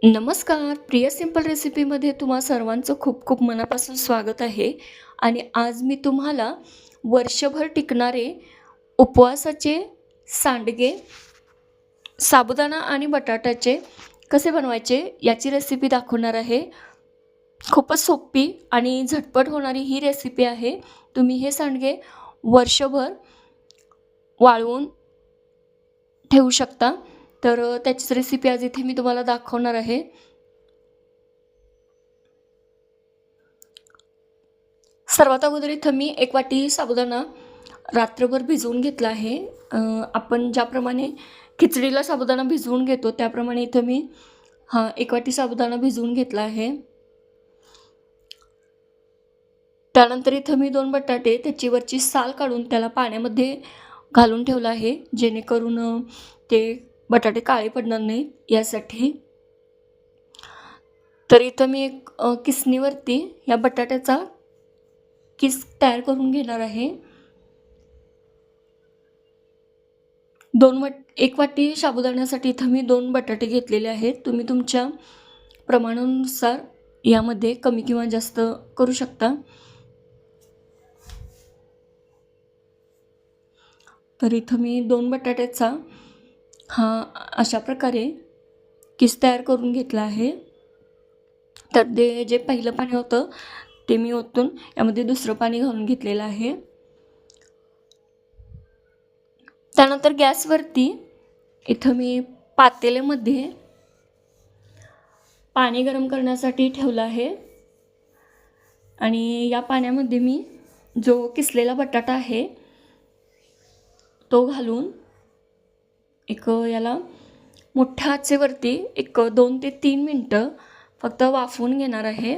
नमस्कार. प्रिय सिंपल रेसिपीमध्ये तुम्हा सर्वांचं खूप खूप मनापासून स्वागत आहे. आणि आज मी तुम्हाला वर्षभर टिकणारे उपवासाचे सांडगे, साबुदाणा आणि बटाट्याचे कसे बनवायचे याची रेसिपी दाखवणार आहे. खूपच सोपी आणि झटपट होणारी ही रेसिपी आहे. तुम्ही हे सांडगे वर्षभर वाळवून ठेवू शकता. तर त्याचीच रेसिपी आज इथे मी तुम्हाला दाखवणार आहे. सर्वात अगोदर इथं मी 1 वाटी साबुदाणा रात्रभर भिजवून घेतला आहे. आपण ज्याप्रमाणे खिचडीला साबुदाणा भिजवून घेतो त्याप्रमाणे इथं मी 1 वाटी साबुदाणा भिजवून घेतला आहे. त्यानंतर इथं मी 2 बटाटे त्याची वरची साल काढून त्याला पाण्यामध्ये घालून ठेवलं आहे, जेणेकरून ते बटाटे काळे पडणार नाहीत यासाठी. तर इथं मी एक किसणीवरती या बटाट्याचा किस तयार करून घेणार आहे. 1 वाटी साबुदाण्यासाठी इथं मी 2 बटाटे घेतलेले आहेत. तुम्ही तुमच्या प्रमाणानुसार यामध्ये कमी किंवा जास्त करू शकता. तर इथं मी 2 बटाट्याचा अशा प्रकारे किस तयार करून घेतला आहे. तर ते जे पहिलं पाणी होतं ते मी ओतून यामध्ये दुसरं पाणी घालून घेतलेलं आहे. त्यानंतर गॅसवरती इथं मी पातेल्यामध्ये पाणी गरम करण्यासाठी ठेवलं आहे आणि या पाण्यामध्ये मी जो किसलेला बटाटा आहे तो घालून याला मोठ्या आचेवरती 2 ते 3 मिनटं फक्त वाफवून घेणार आहे.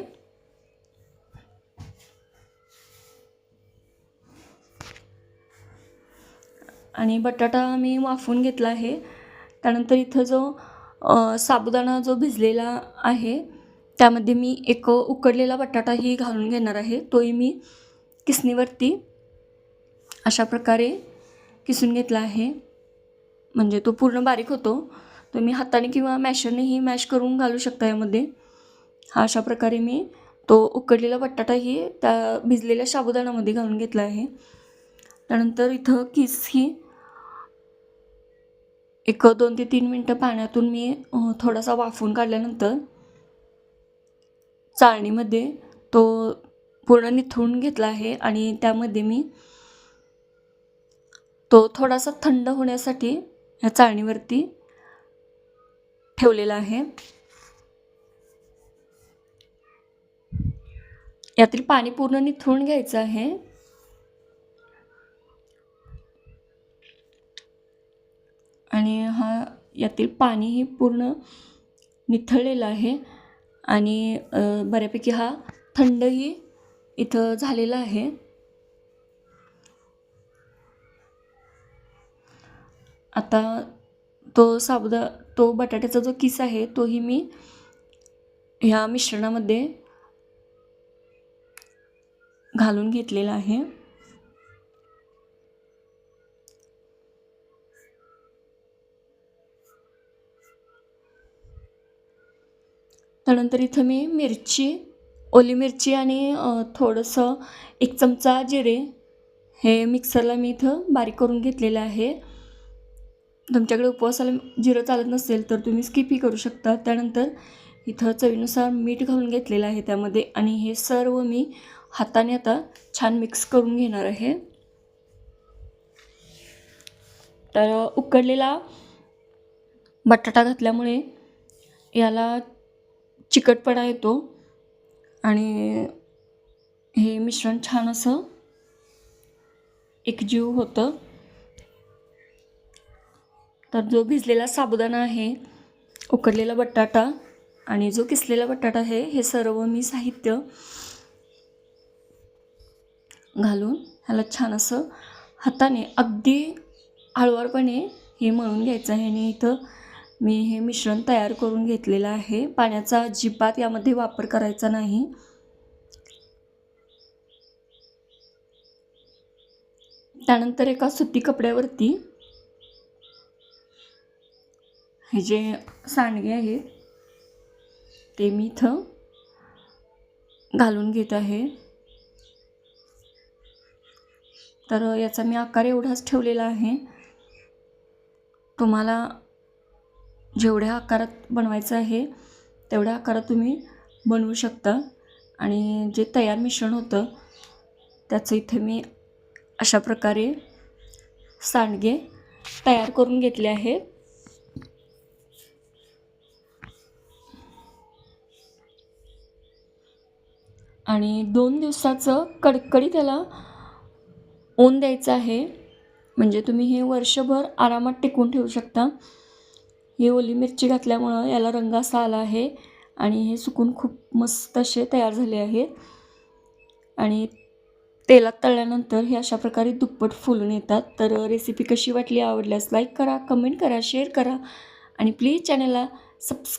आणि बटाटा मी वाफवून घेतला आहे. त्यानंतर इथं जो साबुदाणा जो भिजलेला आहे त्यामध्ये मी उकडलेला बटाटाही घालून घेणार आहे. तोही मी किसणीवरती अशा प्रकारे किसून घेतला आहे, म्हणजे तो पूर्ण बारीक होतो. तुम्ही हाताने किंवा मॅशरनेही मॅश करून घालू शकता यामध्ये. अशा प्रकारे मी तो उकडलेला बटाटाही त्या भिजलेल्या साबुदाण्यामध्ये घालून घेतला आहे. त्यानंतर इथं किस ही 2 ते 3 मिनटं पाण्यातून मी थोडासा वाफवून काढल्यानंतर चाळणीमध्ये तो पूर्ण निथळून घेतला आहे आणि त्यामध्ये मी तो थोडासा थंड होण्यासाठी ह्या चाळणीवरती ठेवलेला आहे. यातील पाणी पूर्ण निथळून घ्यायचं आहे. आणि यातील पाणीही पूर्ण निथळलेलं आहे आणि बऱ्यापैकी थंडही इथं झालेला आहे. आता तो बटाट्याचा जो किस आहे तोही मी ह्या मिश्रणामध्ये घालून घेतलेला आहे. त्यानंतर इथं मी ओली मिरची आणि थोडंसं 1 चमचा जिरे हे मिक्सरला मी इथं बारीक करून घेतलेलं आहे. तुमच्याकडे उपवासाला जिरं चालत नसेल तर तुम्ही स्किपही करू शकता. त्यानंतर इथं चवीनुसार मीठ घालून घेतलेलं आहे त्यामध्ये आणि हे सर्व मी हाताने आता छान मिक्स करून घेणार आहे. तर उकडलेला बटाटा घातल्यामुळे याला चिकटपणा येतो आणि हे मिश्रण छान असं एकजीव होतं. तर जो भिजलेला साबुदाणा आहे, उकडलेला बटाटा आणि जो किसलेला बटाटा आहे, हे सर्व मी साहित्य घालून ह्याला छान असं हाताने अगदी हळुवारपणे हे मळून घ्यायचं आहे. आणि इथं मी हे मिश्रण तयार करून घेतलेलं आहे. पाण्याचा अजिबात यामध्ये वापर करायचा नाही. त्यानंतर एका सुती कपड्यावरती हे जे सांडगे आहेत ते मी इथं घालून घेत आहे. तर याचा मी आकार एवढाच ठेवलेला आहे. तुम्हाला जेवढ्या आकारात बनवायचं आहे तेवढ्या आकारात तुम्ही बनवू शकता. आणि जे तयार मिश्रण होतं त्याचं इथे मी अशा प्रकारे सांडगे तयार करून घेतले आहेत. आणि 2 दिवसाचं कडकडी त्याला ऊन द्यायचं आहे. म्हणजे तुम्ही हे वर्षभर आरामात टिकवून ठेवू शकता. ही ओली मिरची घातल्यामुळं याला रंग असा आला आहे आणि हे सुकून खूप मस्त असे तयार झाले आहेत. आणि तेलात तळल्यानंतर हे अशा प्रकारे दुप्पट फुलून येतात. तर रेसिपी कशी वाटली, आवडल्यास लाईक करा, कमेंट करा, शेअर करा आणि प्लीज चॅनलला सबस्क्राईब